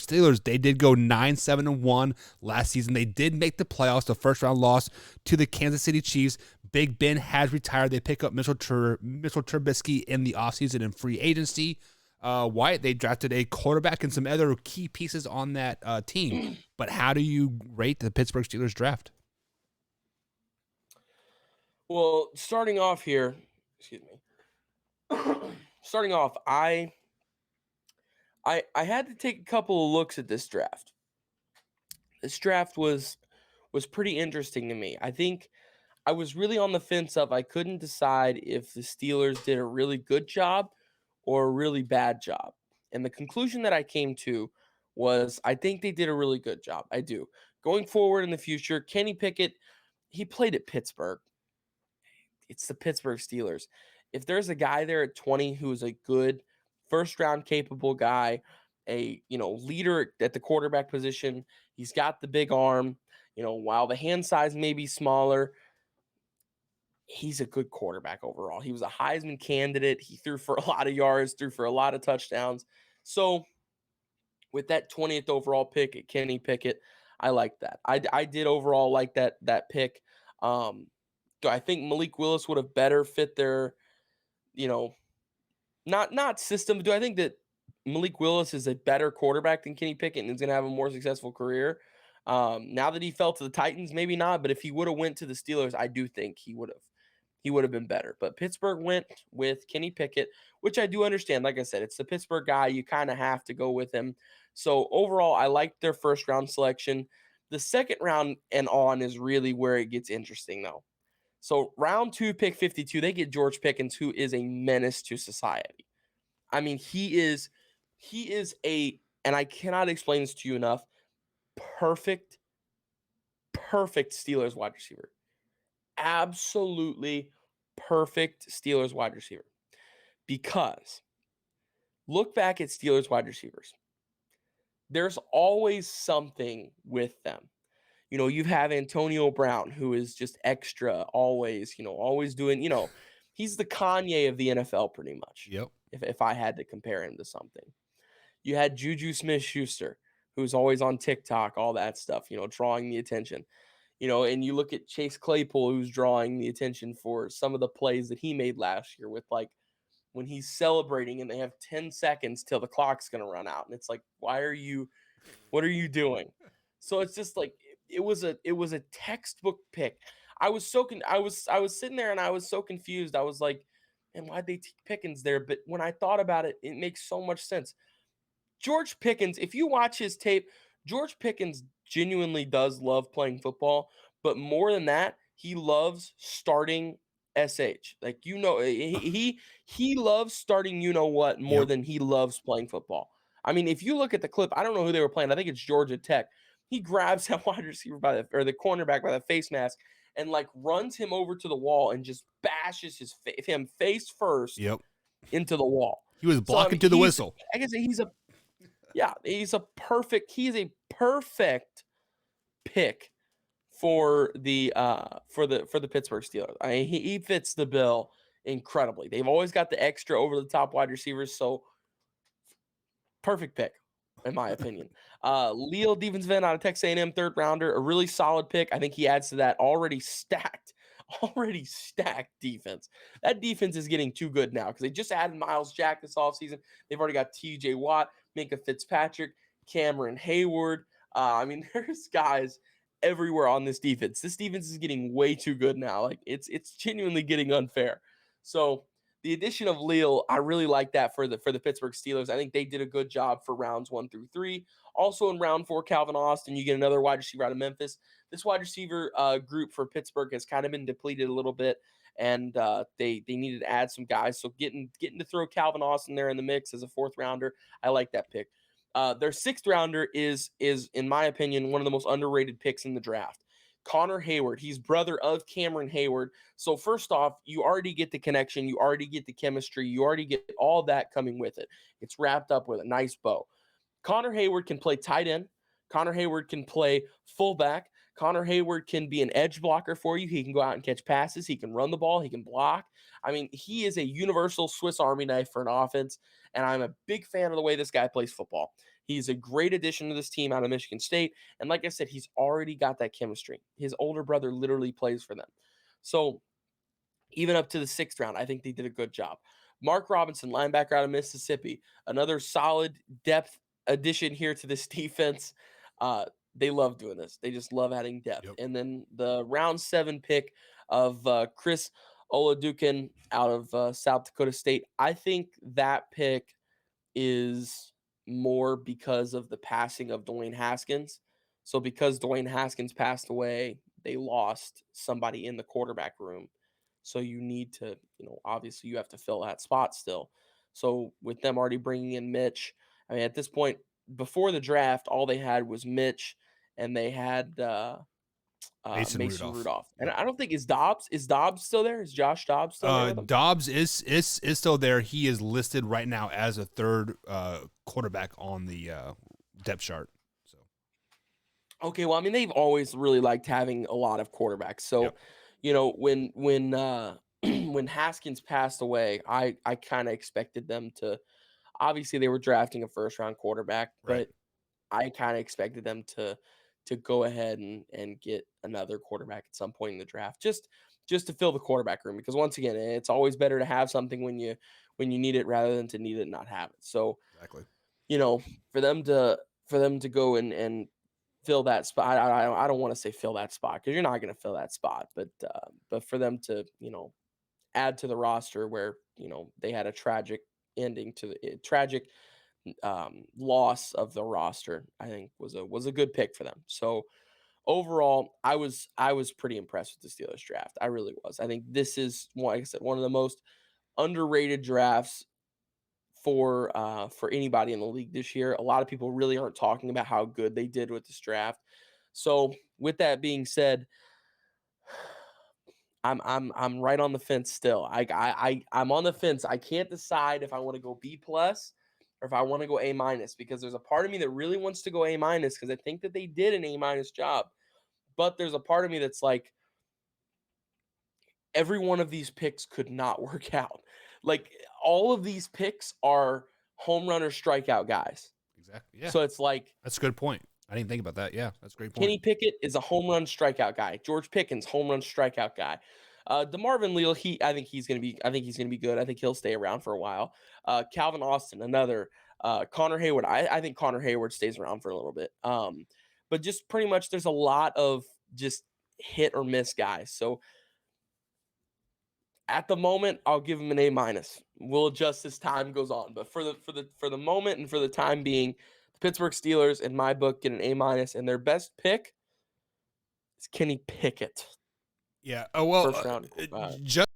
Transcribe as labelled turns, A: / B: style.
A: Steelers, they did go 9-7-1 last season. They did make the playoffs, the first round loss to the Kansas City Chiefs. Big Ben has retired. They pick up Mitchell Trubisky in the offseason in free agency. Wyatt, they drafted a quarterback and some other key pieces on that team. But how do you rate the Pittsburgh Steelers draft?
B: Well, starting off here, starting off, I had to take a couple of looks at this draft. This draft was pretty interesting to me. I think I was really on the fence of I couldn't decide if the Steelers did a really good job or a really bad job. And the conclusion that I came to was I think they did a really good job. I do. Going forward in the future, Kenny Pickett, he played at Pittsburgh. It's the Pittsburgh Steelers. If there's a guy there at 20 who is a good first round capable guy, a leader at the quarterback position, he's got the big arm, while the hand size may be smaller, he's a good quarterback overall. He was a Heisman candidate. He threw for a lot of yards, threw for a lot of touchdowns. So with that 20th overall pick at Kenny Pickett, I like that. I did overall like that pick. Do I think Malik Willis would have better fit their, not system? Do I think that Malik Willis is a better quarterback than Kenny Pickett and is going to have a more successful career? Now that he fell to the Titans, maybe not. But if he would have went to the Steelers, I do think he would have been better. But Pittsburgh went with Kenny Pickett, which I do understand. Like I said, it's the Pittsburgh guy. You kind of have to go with him. So overall, I liked their first round selection. The second round and on is really where it gets interesting, though. So round 2, pick 52, they get George Pickens, who is a menace to society. I mean, he is and I cannot explain this to you enough, perfect Steelers wide receiver. Absolutely perfect Steelers wide receiver. Because look back at Steelers wide receivers. There's always something with them. You have Antonio Brown, who is just extra, always doing, he's the Kanye of the NFL pretty much.
A: Yep.
B: If I had to compare him to something. You had Juju Smith-Schuster, who's always on TikTok, all that stuff, drawing the attention. And you look at Chase Claypool, who's drawing the attention for some of the plays that he made last year with, like, when he's celebrating and they have 10 seconds till the clock's going to run out. And it's like, what are you doing? So it's just like, it was a textbook pick. I was sitting there and I was so confused. I was like, man, why'd they take Pickens there? But when I thought about it, it makes so much sense. George Pickens, if you watch his tape, George Pickens genuinely does love playing football, but more than that, he loves starting SH. Like, he loves starting more than he loves playing football. I mean, if you look at the clip, I don't know who they were playing. I think it's Georgia Tech. He grabs that wide receiver or the cornerback by the face mask and like runs him over to the wall and just bashes him face first into the wall.
A: He was blocking to the whistle.
B: I guess he's a perfect pick for the Pittsburgh Steelers. I mean, he fits the bill incredibly. They've always got the extra over the top wide receivers, so perfect pick, in my opinion. Leo Stevensville out of Texas A&M, third rounder, a really solid pick. I think he adds to that already stacked defense. That defense is getting too good now because they just added Miles Jack this offseason. They've already got TJ Watt, Minka Fitzpatrick, Cameron Hayward. I mean, there's guys everywhere on this defense. This defense is getting way too good now. Like, it's genuinely getting unfair. So the addition of Leo, I really like that for the Pittsburgh Steelers. I think they did a good job for rounds 1 through 3. Also in round 4, Calvin Austin, you get another wide receiver out of Memphis. This wide receiver group for Pittsburgh has kind of been depleted a little bit, and they needed to add some guys. So getting to throw Calvin Austin there in the mix as a 4th rounder, I like that pick. Their 6th rounder is in my opinion one of the most underrated picks in the draft. Connor Hayward. He's brother of Cameron Hayward. So first off, you already get the connection. You already get the chemistry. You already get all that coming with it. It's wrapped up with a nice bow. Connor Hayward can play tight end. Connor Hayward can play fullback. Connor Hayward can be an edge blocker for you. He can go out and catch passes. He can run the ball. He can block. I mean, he is a universal Swiss Army knife for an offense, and I'm a big fan of the way this guy plays football. He's a great addition to this team out of Michigan State. And like I said, he's already got that chemistry. His older brother literally plays for them. So even up to the 6th round, I think they did a good job. Mark Robinson, linebacker out of Mississippi, another solid depth addition here to this defense. They love doing this. They just love adding depth.
A: Yep.
B: And then the round 7 pick of Chris Oladukin out of South Dakota State. I think that pick is more because of the passing of Dwayne Haskins. So because Dwayne Haskins passed away, they lost somebody in the quarterback room. So you need to, obviously you have to fill that spot still. So with them already bringing in Mitch, I mean, at this point, before the draft, all they had was Mitch, and they had Mason Rudolph. And I don't think is Dobbs still there? Is Josh Dobbs still there with them?
A: Dobbs is still there. He is listed right now as a 3rd quarterback on the depth chart. So
B: okay, well, I mean, they've always really liked having a lot of quarterbacks. So, when when Haskins passed away, I kind of expected them to. Obviously, they were drafting a 1st-round quarterback,
A: Right.
B: but I kind of expected them to go ahead and get another quarterback at some point in the draft, just to fill the quarterback room. Because once again, it's always better to have something when you need it rather than to need it and not have it. So
A: exactly.
B: For them to go and fill that spot, I don't want to say fill that spot because you're not going to fill that spot, but for them to add to the roster where they had a tragic ending to the tragic loss of the roster, I think was a good pick for them. So overall, I was pretty impressed with the Steelers draft. I really was. I think this is, like I said, one of the most underrated drafts for anybody in the league this year. A lot of people really aren't talking about how good they did with this draft. So with that being said, I'm right on the fence still. I'm on the fence. I can't decide if I want to go B+ or if I want to go A- because there's a part of me that really wants to go A- because I think that they did an A- job. But there's a part of me that's like, every one of these picks could not work out. Like all of these picks are home run or strikeout guys.
A: Exactly. Yeah.
B: So it's like,
A: that's a good point. I didn't think about that. Yeah, that's a great point.
B: Kenny Pickett is a home run strikeout guy. George Pickens, home run strikeout guy. DeMarvin Leal, I think he's gonna be good. I think he'll stay around for a while. Calvin Austin, another. Connor Hayward. I think Connor Hayward stays around for a little bit. But just pretty much there's a lot of just hit or miss guys. So at the moment, I'll give him an A-. We'll adjust as time goes on. But for the moment and for the time being, the Pittsburgh Steelers, in my book, get an A-, and their best pick is Kenny Pickett.
A: Yeah. Oh well.
B: First round.
A: Just